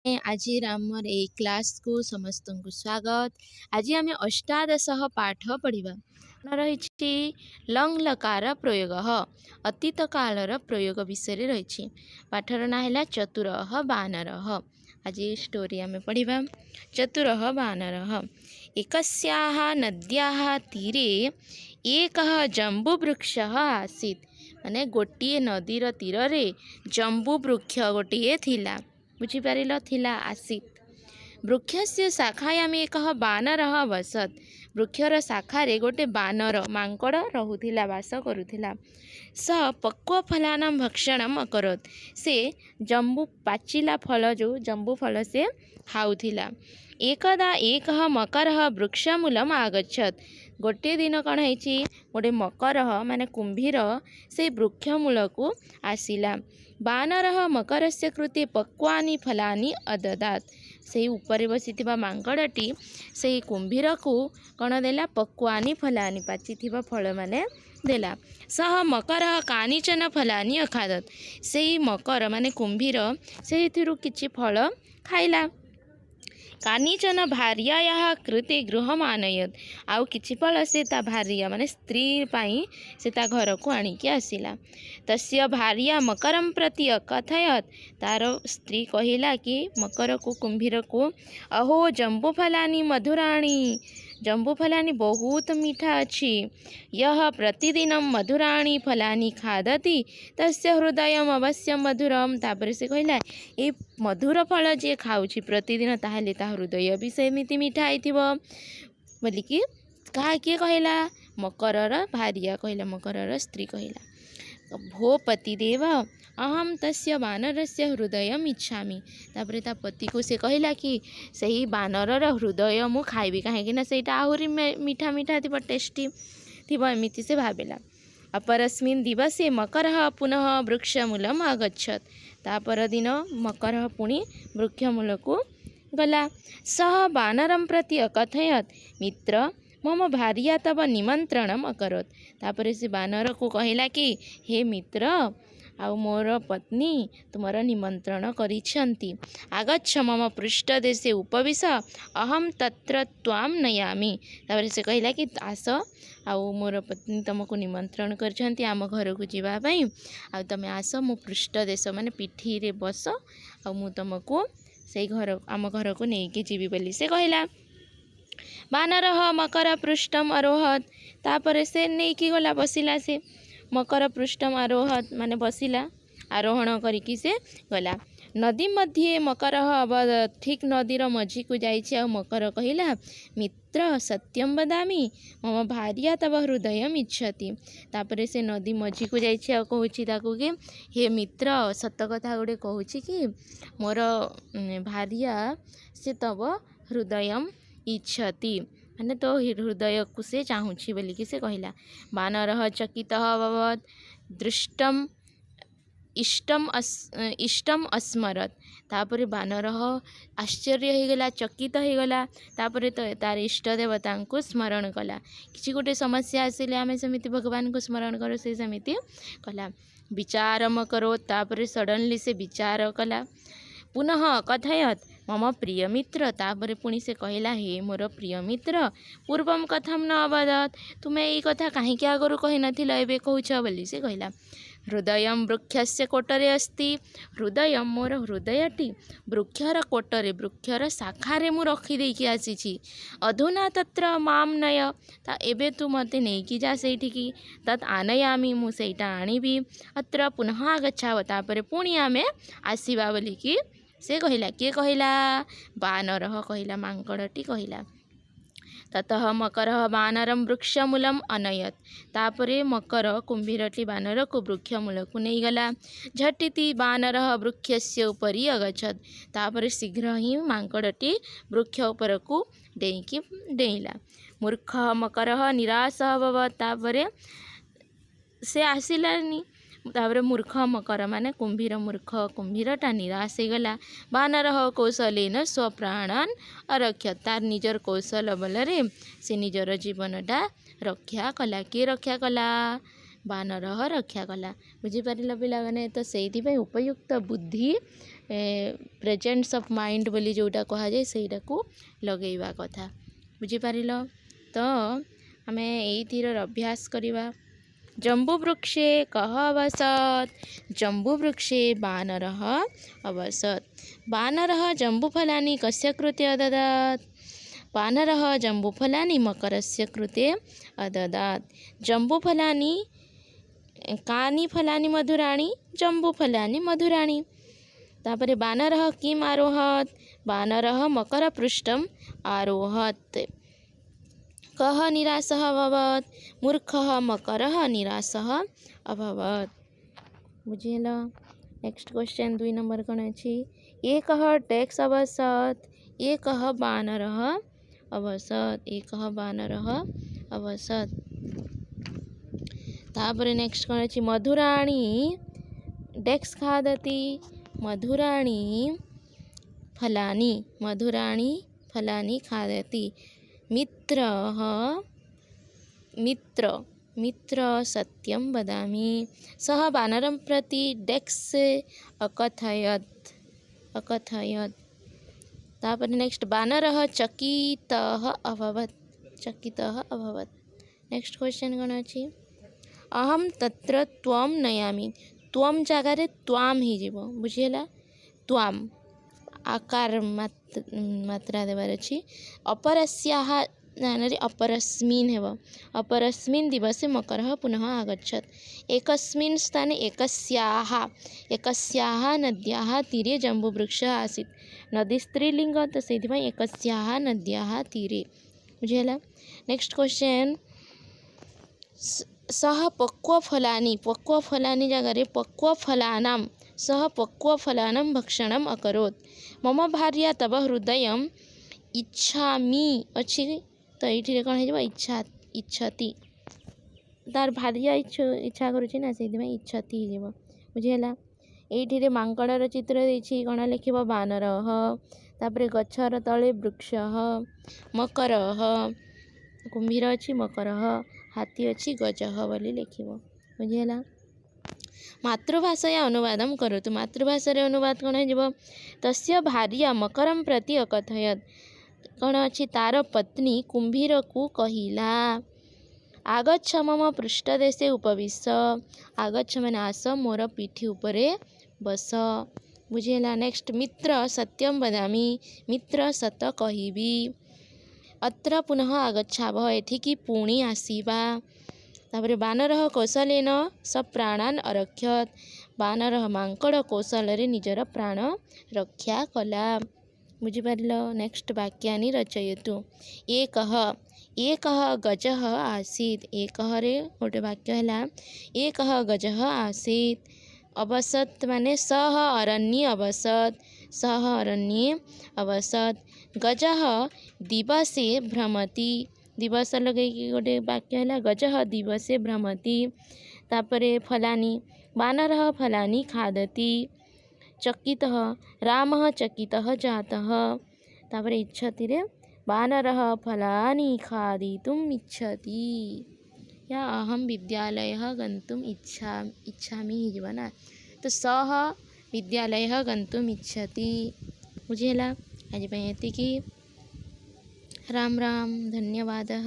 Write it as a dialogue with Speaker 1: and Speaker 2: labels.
Speaker 1: आज आमर ए क्लास को समस्त को स्वागत। आज आम अष्टादश पाठ पढ़ा रही लंग लकार प्रयोग अतीत कालर प्रयोग विषय रही। पाठर ना है चतुर बानर। आज स्टोरी आम पढ़ा चतुर बानर। एकस्याः नद्याः तीरे एक जम्बुवृक्ष आसीत्। माने गोटे नदीर तीर रे जम्बु वृक्ष गोटे थिला। बुझीपार थिला आसीत्। वृक्षस्य शाखायाम एक बानर वसत्। वृक्षर शाखारे गोटे बानर मांकड़ रहुथिला वास करुथिला। स पक्व फलानां भक्षणम् अकरोत्। से जम्बू पाचिला फल जो जम्बू फल से खाउथिला। एकदा एक मकर वृक्षमूलम आगच्छत्। गोटे दिन कौन है गोटे मकर माने कुंभीर से वृक्षमूल को आसिला। बानर मकर से कृते पक्वानि फलानि अददात्। से ऊपर बसी मांकड़टी से कुंभीर को कौन देला पक्वानि फलानि पाची फल माने देला। सह मकर कानिचन फलानि अखादत्। से मकर माने कुंभीर से किछि फल खाइला। कानिचन भार्यायाः कृते गृहम् आनयत्। आउ किछि फल से ता भार्या माने स्त्री पाई से ता घर को आनिकी आसिला। तस्य भार्या मकरं प्रति अकथयत्। तार स्त्री कहिला कि मकर को कुंभीर को अहो जम्बूफलानि मधुराणि। जम्बूफलानि बहुत मीठा अच्छी। यह प्रतिदिन मधुराणि फलानि खादति तस्य हृदयम् अवश्य मधुरम। तापर से कहला ए मधुर फल जे खाऊछि प्रतिदिन ताहले ता हृदय भी सेमिति मीठा आइथिबो बोलिकी कहा किए कहला मकरर भार्या कहला मकरर स्त्री कहला। भो पतिदेव अहम तस्य बानरस्य हृदयम् इच्छामि। तापर ता पति को से कहला कि सही बानरर हृदय मु खाइबी कहीं सेटा आहुरी मीठा मीठा थी टेस्टी थी एमती से भाविला। अपरस्मिन् दिवसे मकर पुनः वृक्षमूलम् आगच्छत्। तापर दिन मकर पुणी वृक्षमूल को गला। सह बानरं प्रति अकथयत् मित्र मम भार्या तब निमंत्रणम् अकरोत्। तापर से बानर को कहला कि हे मित्र आउ मोर पत्नी तुमर निमंत्रण करिछन्ति। आगच्छ मम पृष्ठदेशे उपविश अहम तत्र त्वाम नयामि। तापर से कहला कि आस आउ मोर पत्नी तुमको निमंत्रण करछन्ति आम घर को जीवा पई। आ तमे आस मो पृष्ठदेश माने पिठी रे बस आ मु तुमको से घर आम घर को नेकी जीवी बोली से कहला। बानर मकर पृष्ठम आरोहत। तापर से नेकी गला बसिला से मकर पृष्ठम आरोहत माने बसिला आरोहण करिकी से गला। नदी मध्ये मकर अवदत्। ठीक नदीर मझी को जाइछि आ मकर कहिला मित्र सत्यम वदामि मम भार्या तव हृदयम् इच्छति। तापर से नदी मझी को जाइछि आ कहूछि ताकू कि हे मित्र सत कथा गुडे कहूछि कि मोर भार्या से तव हृदयम् इच्छति माने तो हृदय को से चाहूँछि बोलिकी से कहला। बानरः चकितः अभवत्। दृष्टम इष्टम अस्मरत। तापर बानर आश्चर्य हो गला चकित हो गला। तापर तो तार इष्ट देवता को स्मरण कला। किसी गोटे समस्या आसिले आम सेमती भगवान को स्मरण करो से सेमती कला। विचारम करो। तापर सडनली से विचार कला। पुनः कथयत मम प्रिय मित्र। तापर पुणी से कहला हे मोर प्रिय मित्र पूर्वम कथम न अवदत। तुम्हें ये कथा कहीं आगु कही नथिल एबे कहूछ बोली से कहला। हृदय वृक्षस्य कोटरे अस्ति। हृदय मोर हृदयटी वृक्षर कोटरे वृक्षर शाखारे मु रखी देकी आसीछि। अधुना तत्र माम नय। ता एबे तू मते नेकी जा सेठिकी। तत् आनयामि मु सेटा आनिबी। अत्र पुनः आगच्छाव। तापर पुणी आमे आसीबा बोलिकी से कहला। किए कहला बानरः कहला मांकड़टी कहला। ततः मकर बानरं वृक्षमूलम् अनयत्। तापरे मकर कुंभीरटी बानर को वृक्षमूल को नहीं गला। झटिति बानरः वृक्षस्य उपरि अगच्छत्। तापरे शीघ्र ही मांकड़टी वृक्ष उपर को डेईकी डेईला। मूर्ख मकर निराश अभवत्। तापरे से आसिलानी। तापर मूर्ख मकर माने कुंभीर मूर्ख कुंभीरटा निराश हो गला। बानर कौशलेन स्वप्राणान अरक्षत। तार निजर कौशल बल से निजर जीवनटा रक्षा कला। किए रक्षा कला बानरः रक्षा कला। बुझीपार पिलाने तो से उपयुक्त बुद्धि प्रेजेंस ऑफ माइंड बोली जोटा कह जाए सेटा को लगेवा कथा। बुझीपार तो आम यही अभ्यास करवा। जम्बुवृक्षे कः अवसत्? जम्बुवृक्षे बानरः अवसत्। बानरः जम्बुफलानि कस्य कृते अददात्? बानरः जम्बुफलानि मकरस्य कृते अददात्। जम्बुफलानि कानि फलानि मधुराणि? जम्बुफलानि मधुराणि। तापरे बानरः किम् आरोहत्? बानरः मकरपृष्ठम् आरोहत्। कः निराशः अभवत्? मूर्खः मकरः निराशः अभवत्। बुझेल। नेक्स्ट क्वेश्चन 2 नंबर कौन अच्छी? एकः डेस्क अवसत्। एकः बानरः अवसत्। एकः बानरः अवसत्। तापरे नेक्स्ट कौन अच्छी? मधुराणि डेस्क खादति। मधुराणि फलानि। मधुराणि फलानि खादति। मित्रः मित्र सत्यं वदामि। सः बानरं प्रति डेस्क् अकथयत्। तापर नेक्स्ट बानरः चकितः अभवत्। नेक्स्ट क्वेश्चन कौन अच्छी? अहम तत्र त्वं नयामि। त्वं जगार त्वाम ही जीव। बुझीला। त्वाम आकार मात्रा देवार अच्छी। अपरस्याः अपरस्मिन् हेब। अपरस्मिन् दिवसे मकरः पुनः आगच्छत्। एकस्मिन् स्थाने एकस्याः नद्याः तीरे जम्बुवृक्षः आसीत्। नदी स्त्रीलिंग तो से एकस्याः नद्याः तीरे। बुझेला। नेक्स्ट क्वेश्चन सः पक्वफलानि जगार पक्वफलानां सः पक्वफलानां भक्षणम् अकरोत्। मम भार्या तव हृदयम् इच्छामि अच्छी तो ये कौन हो इच्छति। तार भार्या इच्छा करुच्ची ना से इच्छति हो। बुझेला। ये मांकड़र चित्र देछि कौन लिख बानरः। तापर गछर तले वृक्षः। मकरः कुंभीर अच्छी मकरः। हाथी अच्छी गजः बोली लिख। बुझेला। मातृभाषया अनुवादं करोतु। मातृभाषा अनुवाद कौन हो? तस्य भार्या मकरं प्रति अकथयत्। कौन अच्छी? तार पत्नी कुंभीर को कहिला आगच्छ मम पृष्ठदेशे उपविश। आगच्छ मैंने आस मोर पीठी उपरे बस। बुझेला। नेक्स्ट मित्र सत्यं वदामि। मित्र सत कहिबी। अत्र पुनः आगच्छावः। एठिकी पुणी आसीबा। तापर बानरः कौशलेन स प्राणान् अरक्षत्। बानरः मांकड़ कौशल निजर प्राण रक्षा कला। बुझीपार। नेक्स्ट वाक्यानि रचयतु। एकः गजः आसीत्। एकः रे गोटे वाक्य है। एकः गजः आसीत्। अवसत् माने सः अरण्ये अवसत्। सः अरण्ये अवसत्। गजः दिवसे भ्रमति। दिवस लगे गोटे वाक्य है। गजः दिवसे भ्रमति। तापरे फलानि बानरः फलानि खादति। चकितः रामः चकितः जातः। तापर इच्छति रे बानरः फलानि खादितुम् इच्छति। या अहम विद्यालयः गन्तुम् इच्छामि ही जीवना तो सः विद्यालयः गन्तुम् इच्छति। बुझेला। आज एतिकी। राम राम। धन्यवादः।